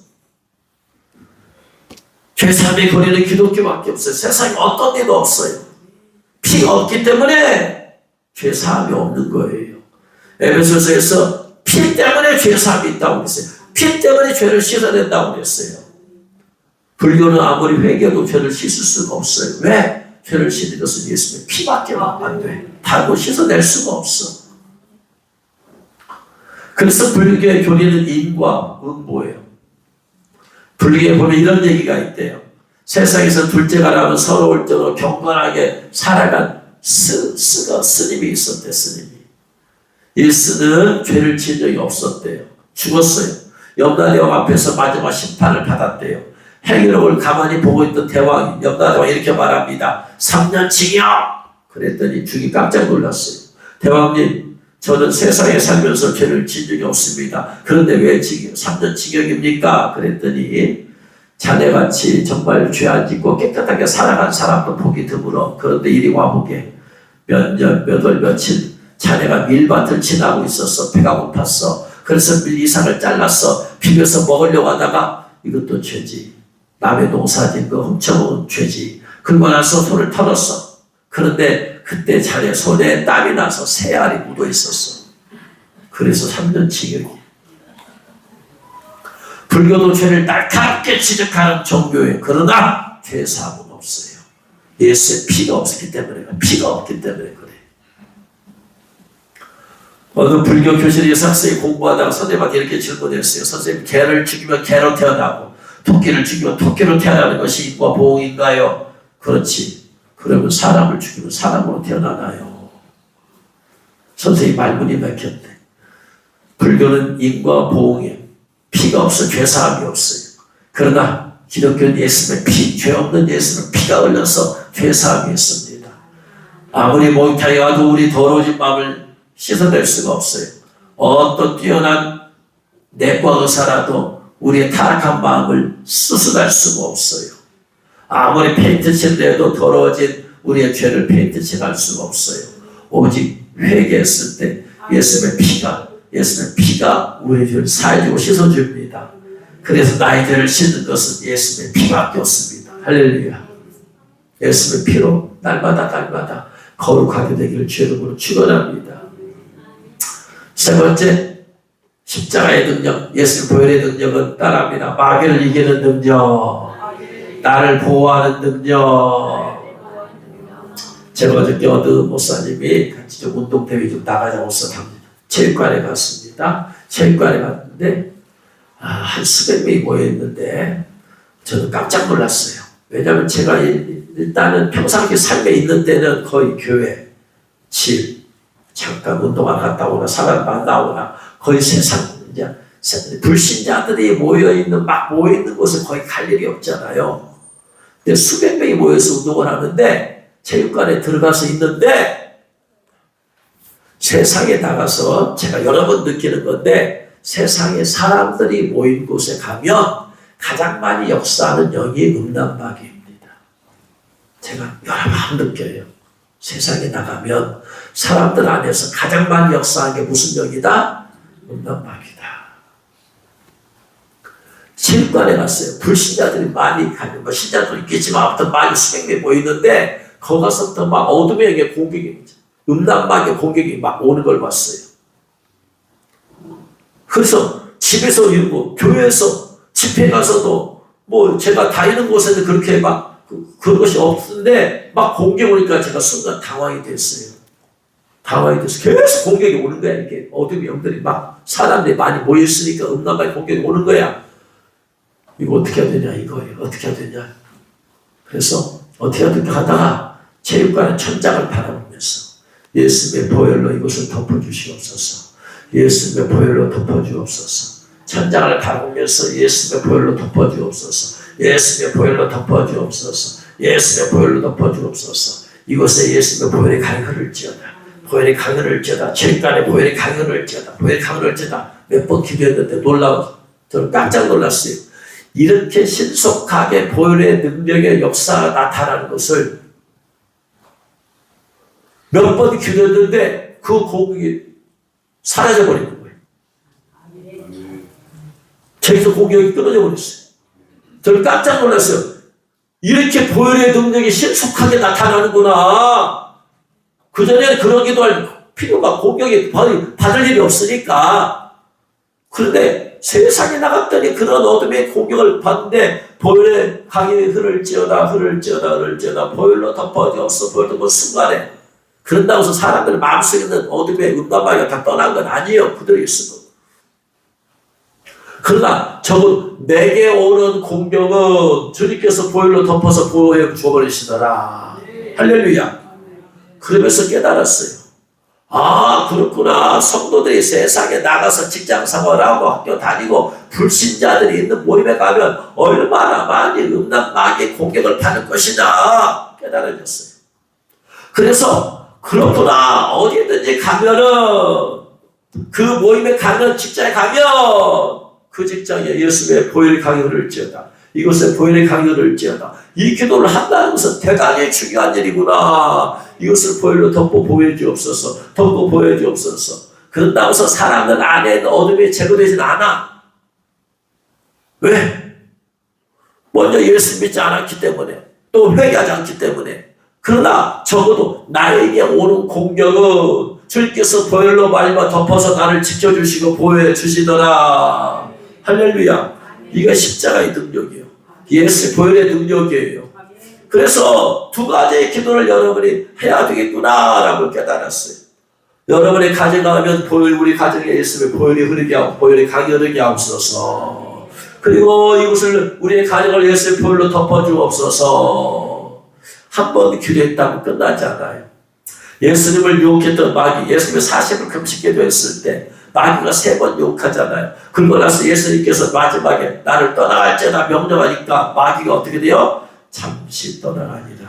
죄사함의 교리는 기독교밖에 없어요. 세상에 어떤 데도 없어요. 피가 없기 때문에 죄사함이 없는 거예요. 에베소서에서 피 때문에 죄사함이 있다고 그랬어요. 피 때문에 죄를 씻어낸다고 그랬어요. 불교는 아무리 회개해도 죄를 씻을 수가 없어요. 왜? 죄를 씻는 것은 예수님의 피밖에 안 돼. 달고 씻어낼 수가 없어. 그래서 불교의 교리는 인과 응보예요. 불교에 보면 이런 얘기가 있대요. 세상에서 둘째가라면 서러울 정도로 경건하게 살아간 스님이 있었대. 스님이. 이 스는 죄를 지은 적이 없었대요. 죽었어요. 염라대왕 앞에서 마지막 심판을 받았대요. 행위록을 가만히 보고 있던 대왕이 염라대왕 이렇게 말합니다. 3년 징역! 그랬더니 죽이 깜짝 놀랐어요. 대왕님, 저는 세상에 살면서 죄를 지은 적이 없습니다. 그런데 왜 3년 징역입니까? 그랬더니 자네같이 정말 죄 안 짓고 깨끗하게 살아간 사람도 보기 드물어. 그런데 이리 와보게. 몇 년, 몇 월, 며칠 자네가 밀밭을 지나고 있었어. 배가 고팠어. 그래서 밀 이상을 잘랐어. 비벼서 먹으려고 하다가 이것도 죄지. 남의 농사진 거 훔쳐먹은 죄지. 그러고 나서 손을 털었어. 그런데 그때 자네 손에 땀이 나서 새알이 묻어 있었어. 그래서 3년 징역이. 불교도 죄를 날카롭게 지적하는 종교예요. 그러나 죄사함은 없어요. 예수의 피가 없기 때문에 그래. 어느 불교 교실에서 학생이 공부하다가 선생님한테 이렇게 질문했어요. 선생님, 개를 죽이면 개로 태어나고 토끼를 죽이면 토끼로 태어나는 것이 인과 보응인가요? 그렇지. 그러면 사람을 죽이면 사람으로 태어나나요? 선생님 말문이 막혔대. 불교는 인과 보응이에요. 피가 없어 죄사함이 없어요. 그러나 기독교는 예수님의 피, 죄 없는 예수님의 피가 흘러서 죄사함이 있습니다. 아무리 목욕탕에 와도 우리 더러워진 마음을 씻어낼 수가 없어요. 어떤 뛰어난 내과 의사라도 우리의 타락한 마음을 수술할 수가 없어요. 아무리 페인트 칠해도 더러워진 우리의 죄를 페인트 칠할 수가 없어요. 오직 회개했을 때 예수님의 피가 우리의 죄를 사해주고 씻어줍니다. 그래서 나의 죄를 씻는 것은 예수님의 피밖에 없습니다. 할렐루야. 예수님의 피로 날마다 거룩하게 되기를 주 이름으로 축원합니다. 세 번째, 십자가의 능력, 예수님 보혈의 능력은 따라합니다. 마귀를 이기는 능력, 나를 보호하는 능력. 제가 어저께 어느 목사님이 같이 좀 운동대회 좀 나가자고 해서 체육관에 갔습니다. 체육관에 갔는데 한 수백 명이 모여있는데 저는 깜짝 놀랐어요. 왜냐하면 제가 일단은 평상시 삶에 있는 때는 거의 교회, 집, 잠깐 운동화 갔다 오나 사람 만나오나 거의 세상 이제 불신자들이 모여있는 곳에 거의 갈 일이 없잖아요. 근데 수백 명이 모여서 운동을 하는데 체육관에 들어가서 있는데 세상에 나가서 제가 여러 번 느끼는 건데 세상에 사람들이 모인 곳에 가면 가장 많이 역사하는 영이 음란마귀입니다. 제가 여러 번 느껴요. 세상에 나가면 사람들 안에서 가장 많이 역사한 게 무슨 영이다? 음란마귀다. 체육관에 갔어요. 불신자들이 많이 가면 신자도 있겠지만 아무튼 많이 수백 명이 모이는데 거기 가서부터 막 어둠의 영의 공격이 음란마귀의 공격이 막 오는 걸 봤어요. 그래서 집에서 이러고 교회에서 집회 가서도 뭐 제가 다니는 곳에는 그렇게 막 그런 것이 없는데 막 공격 오니까 제가 순간 당황이 됐어요. 당황이 돼서 계속 공격이 오는 거야. 이렇게 어둠의 영들이 막 사람들이 많이 모였으니까 음란마귀 공격이 오는 거야. 이거 어떻게 해야 되냐 이거예요. 어떻게 해야 되냐. 그래서 어떻게 해야 되냐 하다가 체육관의 천장을 바라보면서 예수님의 보혈로 이것을 덮어주시옵소서. 예수님의 보혈로 덮어주옵소서. 천장을 바라보면서 예수님의 보혈로 덮어주옵소서. 예수님의 보혈로 덮어주옵소서. 예수님의 보혈로 덮어주옵소서. 이곳에 예수님의 보혈의 강이 흐를지어다. 보혈의 강이 흐를지어다. 체육관에 보혈의 강이 흐를지어다. 보혈의 강이 흐를지어다. 몇 번 기도했는데 놀라워. 저는 깜짝 놀랐어요. 이렇게 신속하게 보혈의 능력의 역사가 나타나는 것을 몇 번 기도했는데 그 공격이 사라져버리는 거예요. 저기서 공격이 끊어져 버렸어요. 저는 깜짝 놀랐어요. 이렇게 보혈의 능력이 신속하게 나타나는구나. 그전에는 그런 기도할 필요가 공격이 받을 일이 없으니까. 그런데 세상에 나갔더니 그런 어둠의 공격을 받는데 보혈의 강이 흐를지어다 보혈로 덮어지었어. 보혈로 그 순간에 그런다고 해서 사람들 마음속에 있는 어둠의 음란마귀가 다 떠난 건 아니에요. 그대로 있어도. 그러나 적어도 내게 오는 공격은 주님께서 보혈로 덮어서 보호해 주어버리시더라. 할렐루야. 그러면서 깨달았어요. 아, 그렇구나. 성도들이 세상에 나가서 직장 생활하고 학교 다니고 불신자들이 있는 모임에 가면 얼마나 많이 음란마귀의 공격을 받을 것이냐 깨달아졌어요. 그래서 그렇구나. 어디든지 가면은 그 모임에 가면 직장에 가면 그 직장에 예수의 보혈의 강이 흐를지어다. 이곳에 보혈의 강이 흐를지어다. 이 기도를 한다는 것은 대단히 중요한 일이구나. 이것을 보혈로 덮고 보여주옵소서. 덮고 보여주옵소서. 그런다고 해서 사람들 안에 있는 어둠이 제거되진 않아. 왜? 먼저 예수 믿지 않았기 때문에, 또 회개하지 않기 때문에. 그러나 적어도 나에게 오는 공격은 주님께서 보혈로 말미암아 덮어서 나를 지켜주시고 보호해 주시더라. 할렐루야. 이게 십자가의 능력이에요. 예수의 보혈의 능력이에요. 그래서 두 가지의 기도를 여러분이 해야 되겠구나라고 깨달았어요. 여러분의 가정에 가면 우리 가정에 예수의 보혈이 흐르게 하고 보혈의 강이 흐르게 하옵소서. 그리고 이곳을 우리의 가정을 예수의 보혈로 덮어주옵소서. 한 번 기도했다고 끝나지 않아요. 예수님을 유혹했던 마귀, 예수님이 40을 금식 기도했을 때 마귀가 3번 유혹하잖아요. 그러고 나서 예수님께서 마지막에 나를 떠나갈지어다 명령하니까 마귀가 어떻게 돼요? 잠시 떠나가니라.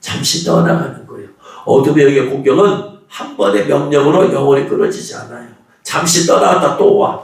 잠시 떠나가는 거예요. 어둠의 영의 공격은 한 번의 명령으로 영원히 끊어지지 않아요. 잠시 떠나갔다 또 와.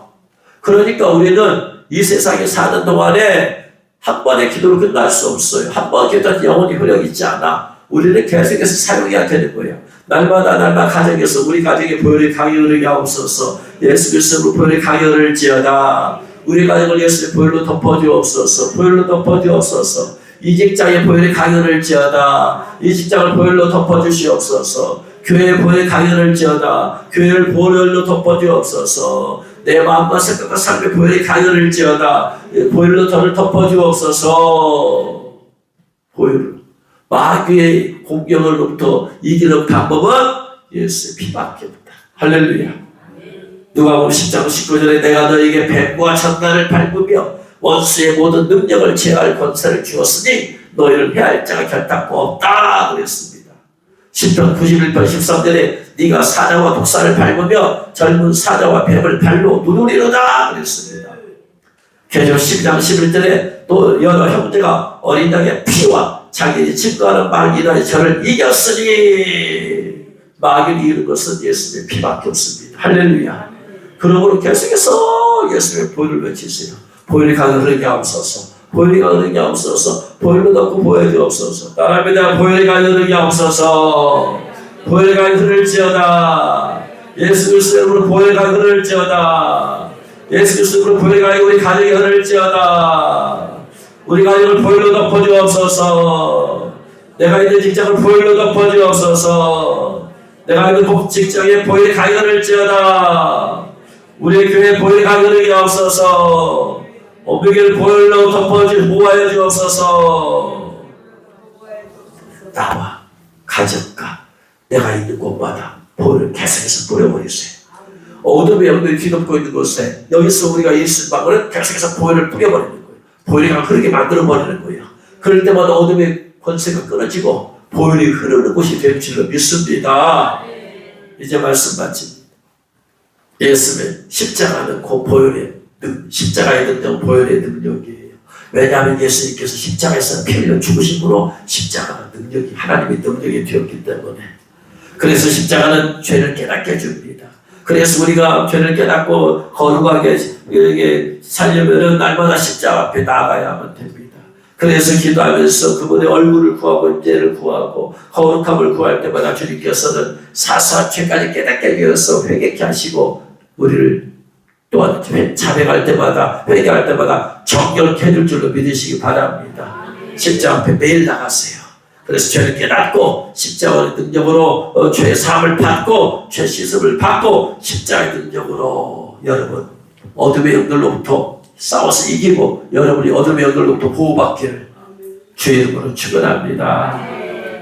그러니까 우리는 이 세상에 사는 동안에 한 번의 기도로 끝날 수 없어요. 한 번 기도한 영혼이 흐려 있지 않아. 우리는 계속해서 사용해야 되는 거예요. 날마다 가정에서 우리 가정의 보혈의 강이 흐르게 하옵소서. 예수 그리스도로 보혈의 강이 흐를지어다. 우리 가정을 예수의 보혈로 덮어주옵소서. 보혈로 덮어주옵소서. 이 직장에 보혈의 강이 흐를지어다. 이 직장을 보혈로 덮어주시옵소서. 교회의 보혈의 강이 흐를지어다. 교회를 보혈로 덮어주옵소서. 내 마음과 생각과 삶의 보혈의 강이 흐를지어다. 보혈로 저를 덮어주옵소서. 보혈. 마귀의 공격으로부터 이기는 방법은 예수의 피밖에 없다. 할렐루야. 누가복음 10장 19절에 내가 너에게 뱀과 천간을 밟으며 원수의 모든 능력을 제어할 권세를 주었으니 너희를 해할 자가 결단코 없다 그랬습니다. 시편 91편 13절에 네가 사자와 독사를 밟으며 젊은 사자와 뱀을 발로 누르리로다 그랬습니다. 계시록 12장 11절에 또 여러 형제가 어린 양의 피와 자기들이 증거하는 마귀라 저를 이겼으니 마귀를 이기는 것은 예수님의 피밖에 없습니다. 할렐루야. 그러므로 계속해서 예수님의 보혈을 외치세요. 보혈이 강을 흐르게 하옵소서. 보혈이 강을 흐르게 하옵소서. 보혈로 덮고 보여주옵소서. 따라합니다. 보혈이 강을 흐르게 하옵소서. 보혈이 강이 흐를지어다. 예수 그리스도로 보혈이 강이 흐를지어다. 예수 그리스도로 보혈이 강이 우리 가정에 흐를지어다. 우리 가정을 보혈로 덮어주옵소서. 내가 있는 직장을 보혈로 덮어주옵소서. 내가 있는 직장에 보혈이 강이 흐를지어다. 우리의 교회에 보혈이 강이 흐르게 하옵소서. 오병이를 보혈로 보호하여 주옵소서. 나와 가정과 내가 있는 곳마다 보혈을 계속해서 뿌려버리세요. 어둠의 영들이 뒤덮고 있는 곳에 여기서 우리가 예수 방언을 계속해서 보혈을 뿌려버리는 거예요. 보혈이 흐르게 만들어버리는 거예요. 그럴 때마다 어둠의 권세가 끊어지고 보혈이 흐르는 곳이 될 줄로 믿습니다. 이제 말씀 마칩니다. 예수의 십자가는 그 보혈의 십자가의 능력, 보혈의 능력이에요. 왜냐하면 예수님께서 십자가에서 피 흘려 죽으심으로 십자가는 능력이 하나님의 능력이 되었기 때문에. 그래서 십자가는 죄를 깨닫게 해줍니다. 그래서 우리가 죄를 깨닫고 거룩하게 이렇게 살려면은 날마다 십자가 앞에 나아가야만 됩니다. 그래서 기도하면서 그분의 얼굴을 구하고 죄를 구하고 거룩함을 구할 때마다 주님께서는 사사한 죄까지 깨닫게 하여서 회개케 하시고 우리를 또한 자백할 때마다 회개할 때마다 정결케 해줄 줄로 믿으시기 바랍니다. 십자가 앞에 매일 나가세요. 그래서 죄를 깨닫고 십자가의 능력으로 죄의 사함을 받고 죄 씻음을 받고 십자가의 능력으로 여러분 어둠의 영들로부터 싸워서 이기고 여러분이 어둠의 영들로부터 보호받기를 주의 이름으로 축원합니다.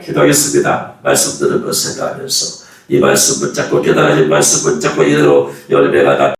기도하겠습니다. 말씀 들은 것 생각하면서 이 말씀 붙잡고 깨달아진 말씀 붙잡고 이대로 열매가 나